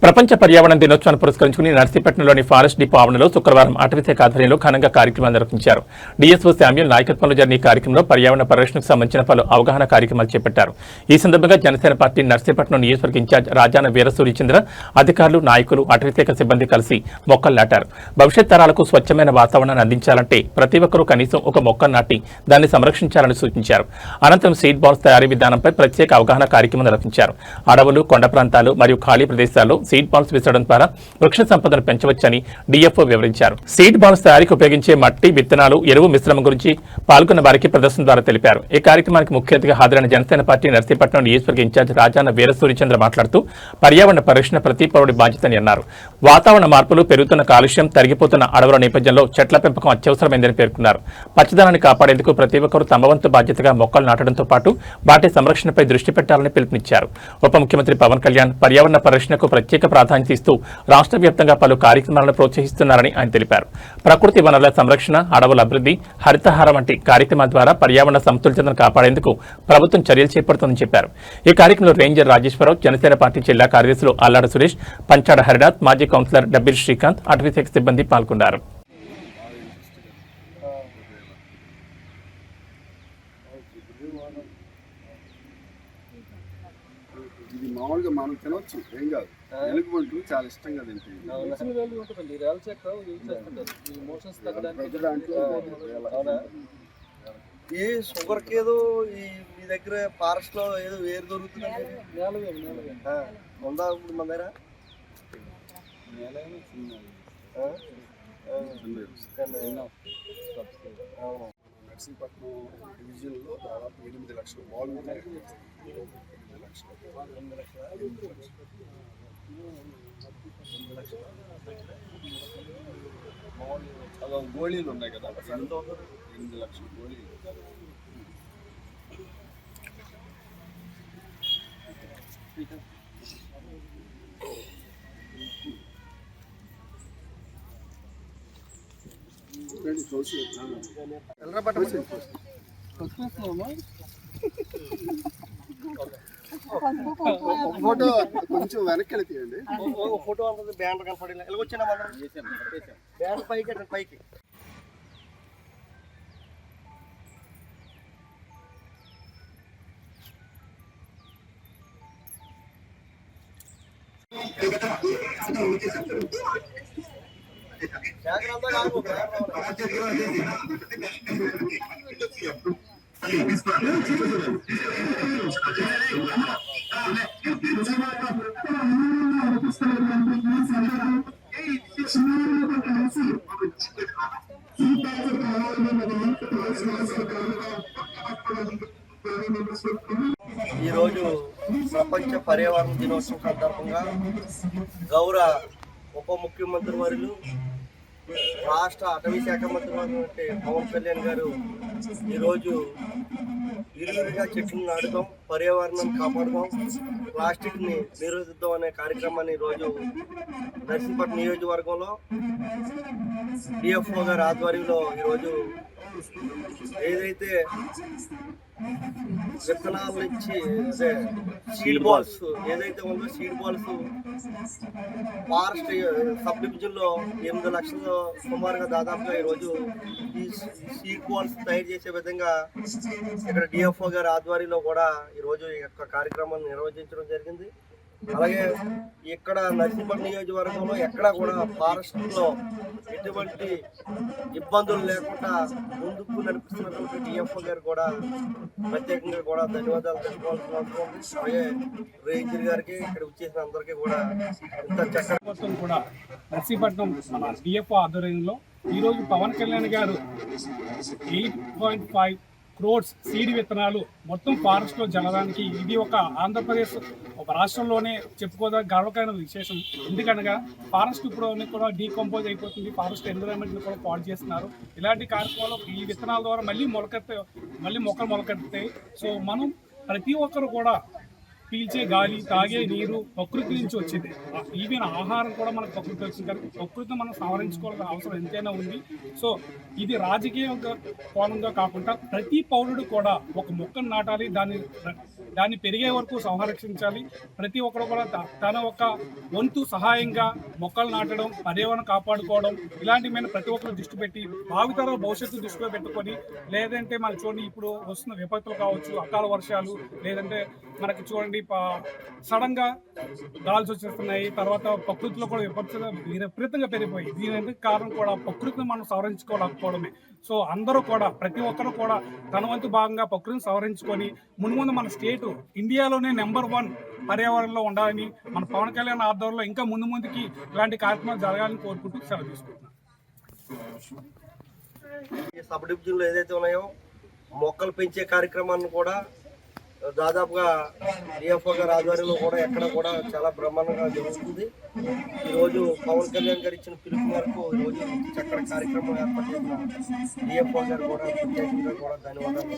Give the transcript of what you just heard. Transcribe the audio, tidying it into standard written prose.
ప్రపంచ పర్యావరణ దినోత్సవాన్ని పురస్కరించుకుని నర్సీపట్నంలోని ఫారెస్ట్ డిపో ఆవరణలో శుక్రవారం అటవీశాఖ ఆధ్వర్యంలో ఘనంగా కార్యక్రమాలు నిర్వహించారు. డిఎస్ఓ శామ్యూల్ నాయకత్వంలో జరిగిన ఈ కార్యక్రమంలో పర్యావరణ పరిరక్షణకు సంబంధించిన పలు అవగాహన కార్యక్రమాలు చేపట్టారు. ఈ సందర్భంగా జనసేన పార్టీ నర్సీపట్నం నియోజకవర్గ ఇన్ఛార్జ్ రాజాన వీరసూర్యచంద్ర, అధికారులు, నాయకులు, అటవీశాఖ సిబ్బంది కలిసి మొక్కలు నాటారు. భవిష్యత్ తరాలకు స్వచ్ఛమైన వాతావరణాన్ని అందించాలంటే ప్రతి ఒక్కరూ కనీసం ఒక మొక్కను నాటి దాన్ని సంరక్షించాలని సూచించారు. అనంతరం సీడ్ బాల్స్ తయారీ విధానంపై ప్రత్యేక అవగాహన కార్యక్రమం నిర్వహించారు. అడవులు, కొండ ప్రాంతాలు మరియు ఖాళీ ప్రదేశాల్లో సీడ్ బాల్స్ విసరడం ద్వారా వృక్ష సంపదను పెంచవచ్చని డిఎఫ్ఓ వివరించారు. సీడ్ బాల్స్ తయారీకి ఉపయోగించే మట్టి, విత్తనాలు, ఎరువు మిశ్రమం గురించి పాల్గొన్న వారికి ప్రదర్శన ద్వారా తెలిపారు. ఈ కార్యక్రమానికి ముఖ్య అతిథిగా హాజరైన జనసేన పార్టీ నర్సీపట్నం నియోజకవర్గ ఇన్ఛార్జ్ రాజాన వీరసూర్యచంద్ర మాట్లాడుతూ పర్యావరణ పరిరక్షణ ప్రతి పౌరుడి బాధ్యతని అన్నారు. వాతావరణ మార్పులు, పెరుగుతున్న కాలుష్యం, తరిగిపోతున్న అడవుల నేపథ్యంలో చెట్ల పెంపకం అత్యవసరమైందని పేర్కొన్నారు. పచ్చదనాన్ని కాపాడేందుకు ప్రతి ఒక్కరూ తమ వంతు బాధ్యతగా మొక్కలు నాటడంతో పాటు వాటి సంరక్షణపై దృష్టి పెట్టాలని పిలుపునిచ్చారు. ఉప ముఖ్యమంత్రి పవన్ కళ్యాణ్ పర్యావరణ పరిరక్షణకు ప్రత్యేక ప్రాధాన్యత ఇస్తూ రాష్ట్ర వ్యాప్తంగా పలు కార్యక్రమాలను ప్రోత్సహిస్తున్నారని ఆయన తెలిపారు. ప్రకృతి వనరుల సంరక్షణ, అడవుల అభివృద్ధి, హరితహారం వంటి కార్యక్రమాల ద్వారా పర్యావరణ సమతుల్యతను కాపాడేందుకు ప్రభుత్వం చర్యలు చేపడుతుందని చెప్పారు. ఈ కార్యక్రమంలో రేంజర్ రాజేశ్వరరావు, జనసేన పార్టీ జిల్లా కార్యదర్శులు అల్లాడ సురేష్, పంచాడ హరినాథ్, మాజీ కౌన్సిలర్ డబ్బిల్ శ్రీకాంత్, అటవీశాఖ సిబ్బంది పాల్గొన్నారు. ఇది మామూలుగా మనం తినొచ్చు, ఏం కాదు. ఎలుగుబంట్లు చాలా ఇష్టంగా తింటాయి. ఈ షుగర్కి ఏదో మీ దగ్గర ఫారెస్ట్ లో ఏదో వేరు దొరుకుతుంది ఉందా ఇప్పుడు మన దగ్గర? నర్సీపట్నం డివిజన్లో దాదాపు 8 లక్షల బాల్ ఉన్నాయి. 8 లక్షలు గోళీలు ఉన్నాయి కదా, 8 లక్షల గోళీలు. ఫోటో కొంచెం వెనక్కి వెళ్తీయండి. ఫోటో అంతా బ్యానర్ కనపడి వచ్చిన బ్యానర్ పైకి పైకి ఈరోజు ప్రపంచ పర్యావరణ దినోత్సవం సందర్భంగా గౌరవ ఉప ముఖ్యమంత్రి వర్యులు, రాష్ట్ర అటవీ శాఖ మంత్రి అంటే పవన్ కళ్యాణ్ గారు ఈరోజు విరివిరిగా చెట్లు నాటుదాం, పర్యావరణం కాపాడుదాం, ప్లాస్టిక్ని నిరోధిద్దాం అనే కార్యక్రమాన్ని ఈరోజు నర్సీపట్నం నియోజకవర్గంలో డిఎఫ్ఓ గారి ఆధ్వర్యంలో ఈరోజు ఏదైతే విత్తనాల నుంచి అదే సీడ్ బాల్స్ ఏదైతే ఉందో సీడ్ బాల్స్ ఫారెస్ట్ సబ్ డివిజన్లో 8 లక్షలు సుమారుగా దాదాపుగా ఈరోజు ఈ సీడ్ బాల్స్ తయారు చేసే విధంగా ఇక్కడ డిఎఫ్ఓ గారి ఆధ్వర్యంలో కూడా ఈరోజు ఈ యొక్క కార్యక్రమాన్ని నిర్వహించడం జరిగింది. అలాగే ఇక్కడ నర్సీపట్నం నియోజకవర్గంలో ఎక్కడా కూడా ఫారెస్ట్లో ఎటువంటి ఇబ్బందులు లేకుండా ముందుకు నడిపిస్తున్నటువంటి డిఎఫ్ఓ గారు కూడా ప్రత్యేకంగా కూడా ధన్యవాదాలు తెలుసుకోవాల్సిన అవసరం ఉంది. అలాగే రేంజర్ గారికి ఇక్కడ వచ్చేసిన అందరికీ కూడా మొత్తం కూడా నర్సీపట్నం మన డిఎఫ్ఓ ఆధ్వర్యంలో ఈరోజు పవన్ కళ్యాణ్ గారు 8.5 crores సీడ్ విత్తనాలు మొత్తం ఫారెస్ట్లో జల్లడానికి ఇది ఒక ఆంధ్రప్రదేశ్ ఒక రాష్ట్రంలోనే చెప్పుకోదగ్గ గర్వకరమైన విశేషం. ఎందుకనగా ఫారెస్ట్ ఇప్పుడు కూడా డీకంపోజ్ అయిపోతుంది, ఫారెస్ట్ ఎన్విరాన్మెంట్ని కూడా పాడు చేస్తున్నారు. ఇలాంటి కార్యక్రమాలు ఈ విత్తనాల ద్వారా మళ్ళీ మొక్కలు మొలకెత్తాయి. సో మనం ప్రతి ఒక్కరు కూడా పీల్చే గాలి, తాగే నీరు ప్రకృతి నుంచి వచ్చింది. ఈవెన్ ఆహారం కూడా మనకు ప్రకృతి వచ్చింది కానీ ప్రకృతిని మనం సంరక్షించుకోవాల్సిన అవసరం ఎంతైనా ఉంది. సో ఇది రాజకీయ కోణంగా కాకుండా ప్రతి పౌరుడు కూడా ఒక మొక్కను నాటాలి, దాన్ని పెరిగే వరకు సంరక్షించాలి. ప్రతి ఒక్కరు కూడా తన ఒక వంతు సహాయంగా మొక్కలు నాటడం, పర్యావరణం కాపాడుకోవడం ఇలాంటి మీద ప్రతి ఒక్కరు దృష్టి పెట్టి భావితరాల భవిష్యత్తు దృష్టిలో పెట్టుకొని, లేదంటే మనకి చూడండి ఇప్పుడు వస్తున్న విపత్తులు కావచ్చు, అకాల వర్షాలు, లేదంటే మనకి చూడండి సడన్ గా గాల్స్ వచ్చేస్తున్నాయి, తర్వాత ప్రకృతిలో కూడా విపత్తులు విపరీతంగా పెరిగిపోయి దీని ఎందుకు కారణం కూడా ప్రకృతిని మనం సవరించుకోలేకపోవడమే. సో అందరూ కూడా ప్రతి ఒక్కరు కూడా తన వంతు భాగంగా ప్రకృతిని సవరించుకొని ముందు మన స్టేట్ ఇండియాలోనే నెంబర్ 1 పర్యావరణంలో ఉండాలని మన పవన్ కళ్యాణ్ ఆధ్వర్యంలో ఇంకా ముందుకి ఇలాంటి కార్యక్రమాలు జరగాలని కోరుకుంటూ సెలవు తీసుకుంటున్నాను. ఈ సబ్ డివిజన్లు ఏదైతే ఉన్నాయో మొక్కలు పెంచే కార్యక్రమాన్ని కూడా దాదాపుగా డిఎఫ్ఓ గారి ఆధ్వర్యంలో కూడా ఎక్కడ కూడా చాలా బ్రహ్మాండంగా జరుగుతుంది. ఈరోజు పవన్ కళ్యాణ్ గారు ఇచ్చిన పిలుపు మేరకు ఈరోజు చక్కటి కార్యక్రమం ఏర్పాటు చేసిన డిఎఫ్ఓ గారు కూడా ప్రత్యేకంగా కూడా ధన్యవాదాలు.